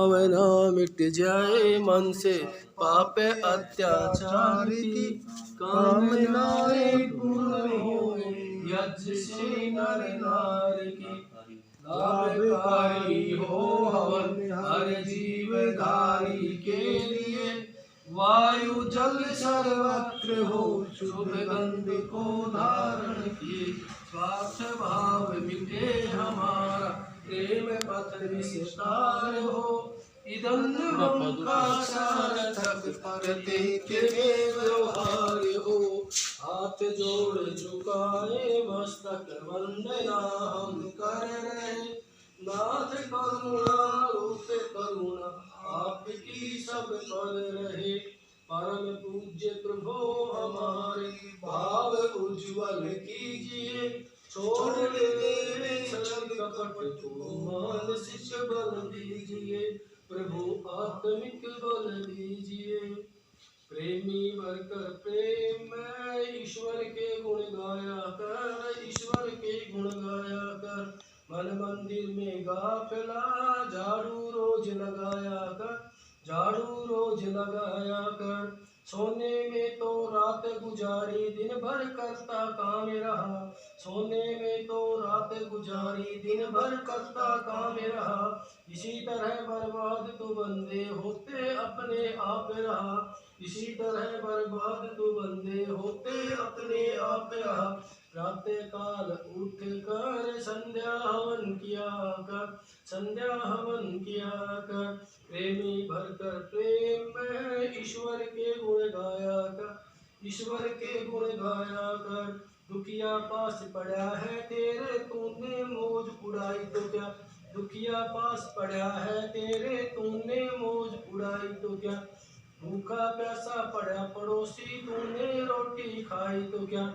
भावना मिट जाए मन से, पाप अत्याचार की कामनाएं पूर्ण हो, यज्ञ से नर नारी की लाभकारी हो हवन हर जीवधारी के लिए। वायु जल सर्वत्र हो शुभ गंध को धारण किए, स्वार्थ भाव मिटे हमारा प्रेम पथ विस्तार हो। इदं का सार्थक प्रत्येक व्यवहार हो, हाथ जोड़ झुकाए मस्तक वंदना हम कर रहे। नाथ करुणा रूप करुणा आपकी सब पर रहे, परम पूज्य प्रभु हमारे भाव उज्ज्वल कीजिए। छोड़ दे छल कपट को मानसिक बल दीजिए, प्रभु आत्मिक बल दीजिए। प्रेमी भरकर प्रेम में ईश्वर के गुण गाया कर, ईश्वर के गुण गाया कर। मन मंदिर में गाफिला झाड़ू रोज लगाया कर, झाड़ू रोज लगाया कर। सोने में तो रात गुजारी दिन भर करता काम रहा, सोने में तो रात गुजारी दिन भर करता काम रहा। इसी तरह बर्बाद तो बंदे होते अपने आप रहा, इसी तरह बर्बाद तो बंदे होते अपने आप रहा। प्रातः काल उठ कर संध्या हवन किया कर, संध्या हवन किया कर। प्रेमी भरकर प्रेम में ईश्वर के गुण गाया कर, ईश्वर के गुण गाया कर। दुखिया पास पड़ा है तेरे तूने मौज उड़ाई तो क्या, दुखिया पास पड़ा है तेरे तूने मौज उड़ाई तो क्या। भूखा प्यासा पड़ा पड़ोसी तूने रोटी खाई तो क्या,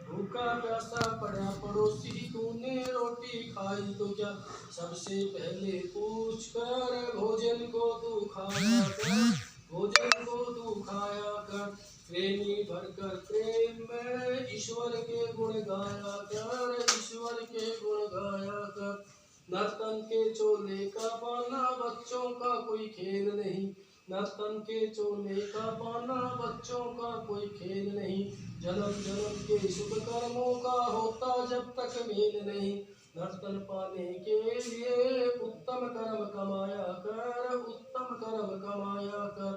भूखा प्यासा पड़ा पड़ोसी तूने रोटी खाई तो क्या। सबसे पहले पूछ कर भोजन को तू खाया कर, भोजन को तू खाया कर। प्रेमी भरकर प्रेम में ईश्वर के गुण गाया कर, ईश्वर के गुण गाया कर। नर्तन के चोले का पाना बच्चों का कोई खेल नहीं, नर्तन के चोले का पाना बच्चों का कोई खेल नहीं। जन्म जन्म के शुभ कर्मों का होता जब तक मेल नहीं। नर्तन पाने के लिए उत्तम कर्म कमाया कर, उत्तम कर्म कमाया कर।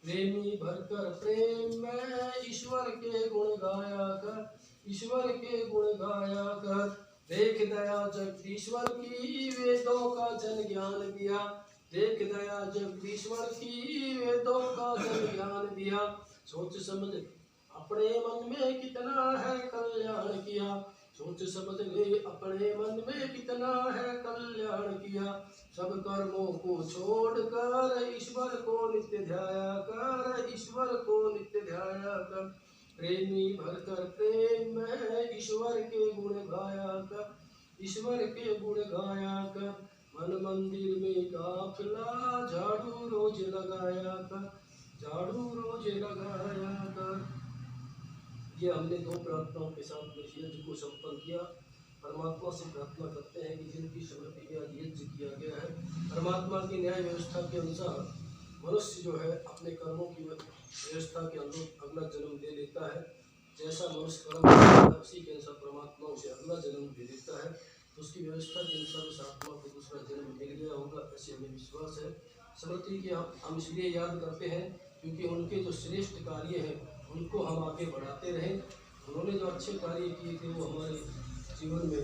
प्रेमी भरकर प्रेम में ईश्वर के गुण गाया कर, ईश्वर के गुण गाया कर। देख दया जगदीश्वर की वेदों का जन ज्ञान दिया, देख दया जगदीश्वर की वेदों का जन ज्ञान दिया। सोच समझ अपने मन में कितना है कल्याण किया, सोच समझ ले अपने मन में कितना है कल्याण किया। सब कर्मों को छोड़कर ईश्वर को नित्य ध्याया कर, ईश्वर को नित्य ध्याया कर। प्रेमी भरकर प्रेम में ईश्वर के गुण गाया कर, ईश्वर के गुण गाया कर। मन मंदिर में काफिला झाड़ू रोज लगाया कर, झाड़ू रोज लगाया कर। ये हमने दो प्रार्थनाओं के साथ यज्ञ को संपन्न किया। परमात्मा से प्रार्थना करते हैं कि जिनकी स्मृति में आज यज्ञ किया गया है, परमात्मा की न्याय व्यवस्था के अनुसार मनुष्य जो है अपने कर्मों की व्यवस्था के अनुरूप अगला जन्म दे लेता है। जैसा मनुष्य कर्म करता है उसी के अनुसार परमात्मा उसे अगला जन्म दे देता है। तो उसकी व्यवस्था के अनुसार उस आत्मा को दूसरा जन्म मिल गया होगा, ऐसे हमें विश्वास है। स्मृति के हम इसलिए याद करते हैं क्योंकि उनके जो श्रेष्ठ कार्य हैं उनको हम आगे बढ़ाते रहें। उन्होंने जो अच्छे कार्य किए थे वो हमारे जीवन में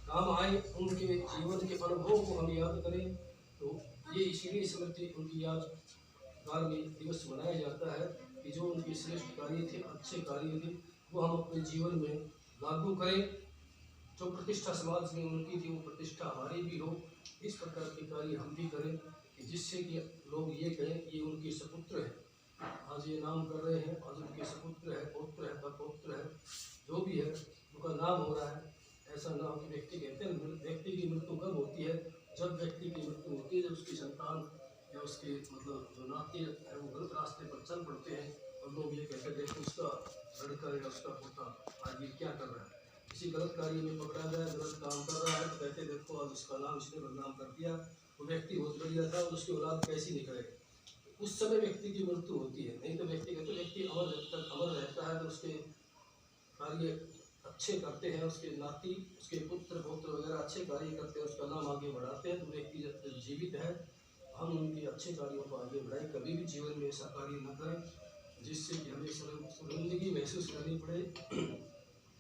काम आए, उनके जीवन के अनुभवों को हम याद करें। तो ये इसीलिए स्मृति उनकी यादगार में दिवस मनाया जाता है कि जो उनके श्रेष्ठ कार्य थे, अच्छे कार्य थे, वो हम अपने जीवन में लागू करें। जो प्रतिष्ठा समाज में उनकी थी वो प्रतिष्ठा हमारी भी हो, इस प्रकार के कार्य हम भी करें कि जिससे कि लोग ये कहें कि ये उनके सपुत्र हैं, आज ये नाम कर रहे हैं, आज उनके सपुत्र है, पौत्र है, पौत्र है, जो भी है उनका नाम हो रहा है। ऐसा ना हो कि व्यक्ति कहते हैं व्यक्ति की मृत्यु कब होती है, जब व्यक्ति की मृत्यु होती है, जब उसकी संतान या उसके मतलब जो नाते है वो गलत रास्ते पर चल पड़ते हैं और लोग ये कहते हैं देखो उसका लड़का या उसका पोता आज ये क्या कर रहा है, किसी गलत कार्य में पकड़ा जाए, गलत काम कर रहा है तो कहते देखो आज उसका नाम इसने बदनाम कर दिया, वो व्यक्ति बहुत बढ़िया था और उसकी औलाद कैसी निकले, उस समय व्यक्ति की मृत्यु होती है। नहीं तो व्यक्ति कहते व्यक्ति अमर जब तक अमर रहता है तो उसके कार्य अच्छे करते हैं, उसके नाती उसके पुत्र पौत्र वगैरह अच्छे कार्य करते हैं, उसका नाम आगे बढ़ाते हैं, तो व्यक्ति जब तक जीवित है हम उनके अच्छे कार्यों को आगे बढ़ाएं। कभी भी जीवन में ऐसा कार्य न करें जिससे कि हमें शर्मिंदगी महसूस करनी पड़े।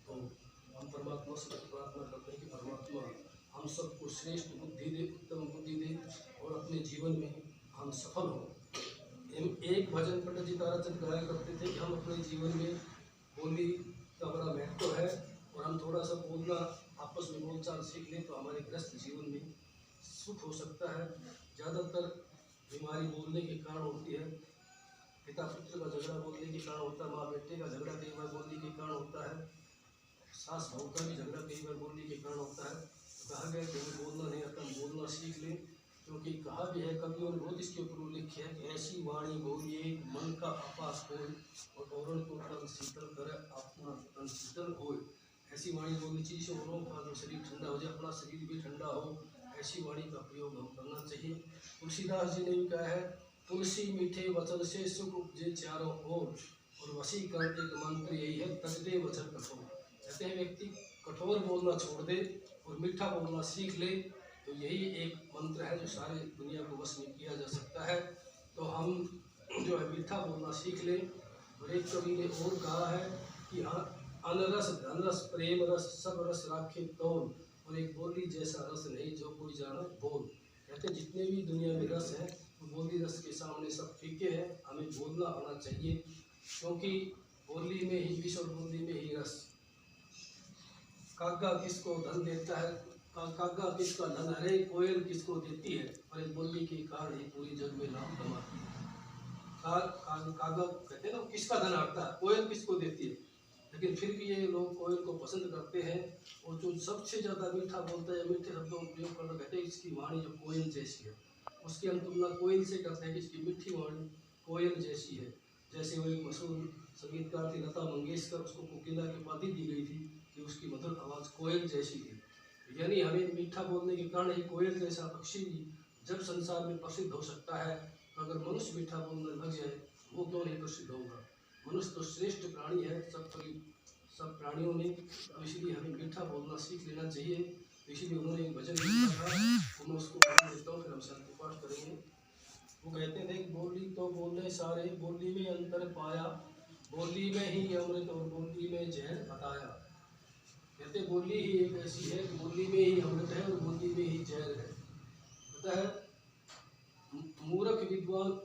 तो हम परमात्मा से प्रार्थना करते हैं कि परमात्मा हम सबको श्रेष्ठ बुद्धि दे, उत्तम बुद्धि दे और अपने जीवन में हम सफल हों। एक भजन पंडित जी ताराचंद गाया करते थे कि हम अपने जीवन में बोली का बड़ा महत्व है और हम थोड़ा सा बोलना आपस में बोलचाल सीख लें तो हमारे ग्रस्त जीवन में सुख हो सकता है। ज़्यादातर बीमारी बोलने के कारण होती है, पिता पुत्र का झगड़ा बोलने के कारण होता है, माँ बेटे का झगड़ा कई बार बोलने के कारण होता है, सास बहू का भी झगड़ा कई बार बोलने के कारण होता है। तो कहा गया कि हमें बोलना नहीं आता, हम बोलना सीख लें, क्योंकि कहा भी है कवियों ने बहुत इसके ऊपर उल्लेख है कि ऐसी वाणी बोलिए मन का आपास हो और औरों को तन शीतल करे अपना तन शीतल हो। ऐसी वाणी बोलनी चाहिए औरों का जो शरीर ठंडा हो जाए, अपना शरीर भी ठंडा हो, ऐसी वाणी का प्रयोग हम करना चाहिए। तुलसीदास जी ने भी कहा है, तुलसी मीठे वचन से सुख उपजे चारों ओर और वशीकरण एक मंत्र यही है, तजदे वचन कठोर। कहते हैं व्यक्ति कठोर बोलना छोड़ दे और मीठा बोलना सीख ले, तो यही एक मंत्र है जो सारे दुनिया को वश में किया जा सकता है। तो हम जो है मीठा बोलना सीख लें। और एक कवि ने और कहा है कि अनरस धनरस प्रेम रस सब रस राखे तौल और एक बोली जैसा रस नहीं जो कोई जाने बोल। कहते हैं जितने भी दुनिया में रस हैं वो बोली रस के सामने सब फीके हैं। हमें बोलना आना चाहिए, क्योंकि बोली में ही विष और बोली में ही रस। कागा किसको धन देता है, कागा किसका धन हरे, कोयल किसको देती है, और एक बोली के कारण ही पूरी जग में नाम कमाती है। कागा कहते हैं ना किसका धन हरता है, कोयल किसको देती है, लेकिन फिर भी ये लोग कोयल को पसंद करते हैं। और जो सबसे ज़्यादा मीठा बोलता है, मीठे शब्दों का प्रयोग करना, कहते हैं इसकी वाणी जो कोयल जैसी है। उसकी हम तुलना कोयल से करते हैं कि इसकी मीठी वाणी कोयल जैसी है। जैसे वो एक मशहूर संगीतकार थी लता मंगेशकर, उसको कोकिला की उपाधि दी गई थी कि उसकी मधुर आवाज़ कोयल जैसी थी। यानी हमें मीठा बोलने के कारण ही कोयल जैसा पक्षी जब संसार में प्रसिद्ध हो सकता है, तो अगर मनुष्य मीठा बोलने लग जाए वो क्यों नहीं प्रसिद्ध होगा। मनुष्य तो श्रेष्ठ प्राणी है सब प्राणियों में, तो इसलिए हमें मीठा बोलना सीख लेना चाहिए। तो इसीलिए उन्होंने एक भजन लिखा था, तो मैं उसको पढ़ देता हूँ, फिर हम शांति पाठ करेंगे। वो कहते थे बोली तो बोले सारे, बोली में अंतर पाया, बोली में ही अमृत और बोली में जहर बताया। कहते बोली ही एक ऐसी है, बोली में ही अमृत है और बोली में ही जहर है। पता है मूर्ख विद्वान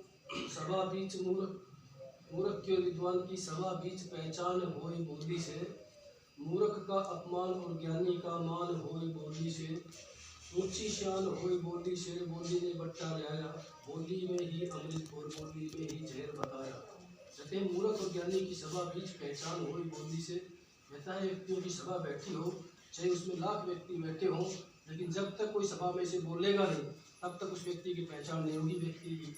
सभा बीच मूर्ख के विद्वान की सभा बीच पहचान होए बोली से, मूर्ख का अपमान और ज्ञानी का मान होए बोली से, ऊंची शान होए बोली से, बोली ने बट्टा लाया, बोली में ही अमृत और बोली में ही जहर बताया। कहते हैं मूर्ख और ज्ञानी की सभा बीच पहचान होए बोली से। कहता है व्यक्तियों की सभा बैठी हो, चाहे उसमें लाख व्यक्ति बैठे हों, लेकिन जब तक कोई सभा में से बोलेगा नहीं तब तक उस व्यक्ति की पहचान नहीं होगी। व्यक्ति की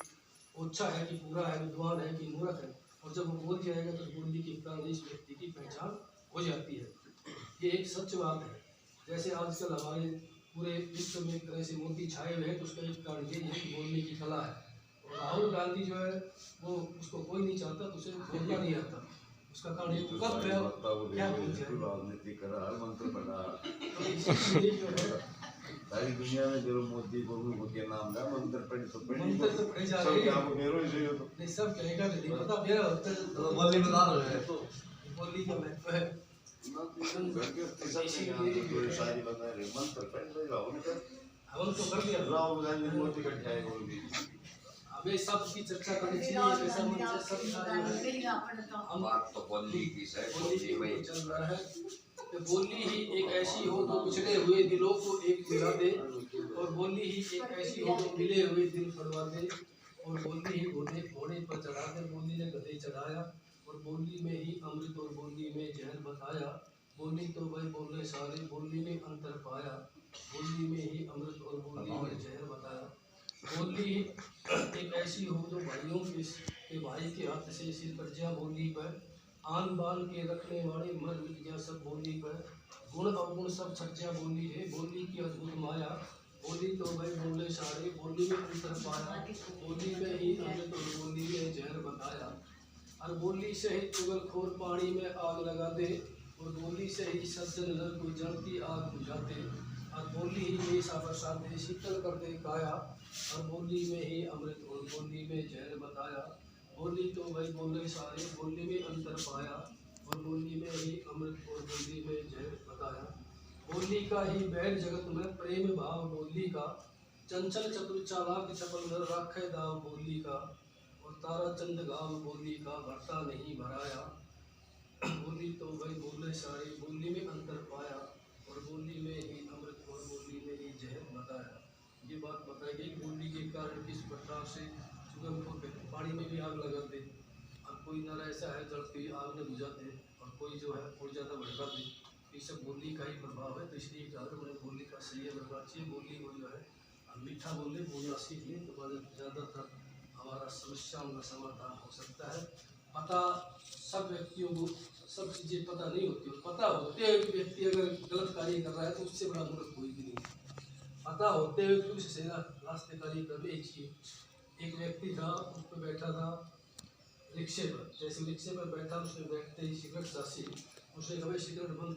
अच्छा है कि पूरा है, विद्वान है कि मूर्ख है, और जब वो बोल जाएगा तो बोलने के कारण इस व्यक्ति की पहचान हो जाती है। ये एक सच बात है। जैसे आजकल हमारे पूरे विश्व में एक तरह से मोती छाए हुए हैं, तो उसका एक कारण ये है कि बोलने की कला है। और राहुल गांधी जो है वो उसको कोई नहीं चाहता, तो उसे बोलना नहीं आता। उसका कारण ये कब क्या बोल जाए राजनीति करा मंत्र बना तो इसीलिए जो है सारी दुनिया में जो मोदी को के नाम का मंत्र पढ़ तो पढ़े जा सब रहे क्या हैं। वो मेरो ही तो नहीं सब कहेगा नहीं पता, मेरा होता है तो बोली बता रहे हैं तो बोली का महत्व है। सारी बता रहे मंत्र पढ़ रहे हो उनका हवन तो कर दिया, राहुल गांधी मोदी का ठाए वो भी हमें सब की चर्चा करनी चाहिए। कैसा मन से सब हम बात तो बोली की है बोली में चल रहा है। तो बोली ही एक ऐसी हो जो पिछड़े हुए दिलों को एक मिला दे, और बोली ही एक ऐसी हो जो मिले हुए दिल फड़वा दे, और बोली ही घोड़े पर चढ़ा दे, बोली ने गधे चढ़ाया, और बोली में ही अमृत और बोली में जहर बताया। बोली तो वही बोले सारे, बोली में अंतर पाया, बोली में ही अमृत और बोली में जहर बताया। बोली एक ऐसी हो जो भाइयों के भाई के हाथ से सिर पर जा, बोली पर आन बान के रखने वाले मर मिट गया सब बोली पर, गुण अवगुण सब छज्जा बोली है, बोली की अद्भुत माया, बोली तो भाई बोले सारे, बोली में अंतर पाया, बोली में ही अमृत और बोली में जहर बताया। और बोली से ही चुगलखोर पानी में आग लगा दे, और बोली से ही सज्जन नर को जलती आग बुझाते। और बोली ही में सा बरसात दे, शीतल कर दे काया, और बोली में ही अमृत और बोली में जहर बताया। बोली तो भाई बोले सारे, बोली में अंतर पाया, और बोली में ही अमृत और बोली में जहर बताया। बोली का ही बैर जगत में प्रेम भाव बोली का, चंचल चतुर चालाक चपल नर राखे दाव बोली का। और तारा चंद गाव बोली का, भरता नहीं भराया। बोली तो भाई बोले सारे, बोली में अंतर पाया, और बोली में ही अमृत और बोली में ही जहर बताया। ये बात बताई गई बोली के कारण किस प्रकार से चुगलखोर व्यक्ति पानी में भी आग लगा दे, और कोई नर ऐसा है जलती आग में बुझा दे, और कोई जो है और ज़्यादा भड़का दे। ये सब बोली का ही प्रभाव है। तो इसलिए ज़्यादा मैंने बोली का सही करना चाहिए। बोली को जो है हम मीठा बोले, बोलना सीख लें तो ज़्यादातर हमारा समस्याओं का समाधान हो सकता है। पता सब व्यक्तियों को सब चीज़ें पता नहीं होती, और पता होते हुए भी व्यक्ति अगर गलत कार्य कर रहा है तो उससे बड़ा मूर्ख कोई भी नहीं। पता होते हुए भी उससे रास्ते कार्य करने चाहिए। एक व्यक्ति था, उस पर बैठा था रिक्शे पर, जैसे रिक्शे पर बैठा उसने बैठते ही सिगरेट चासी, उसने कभी सिगरेट बंद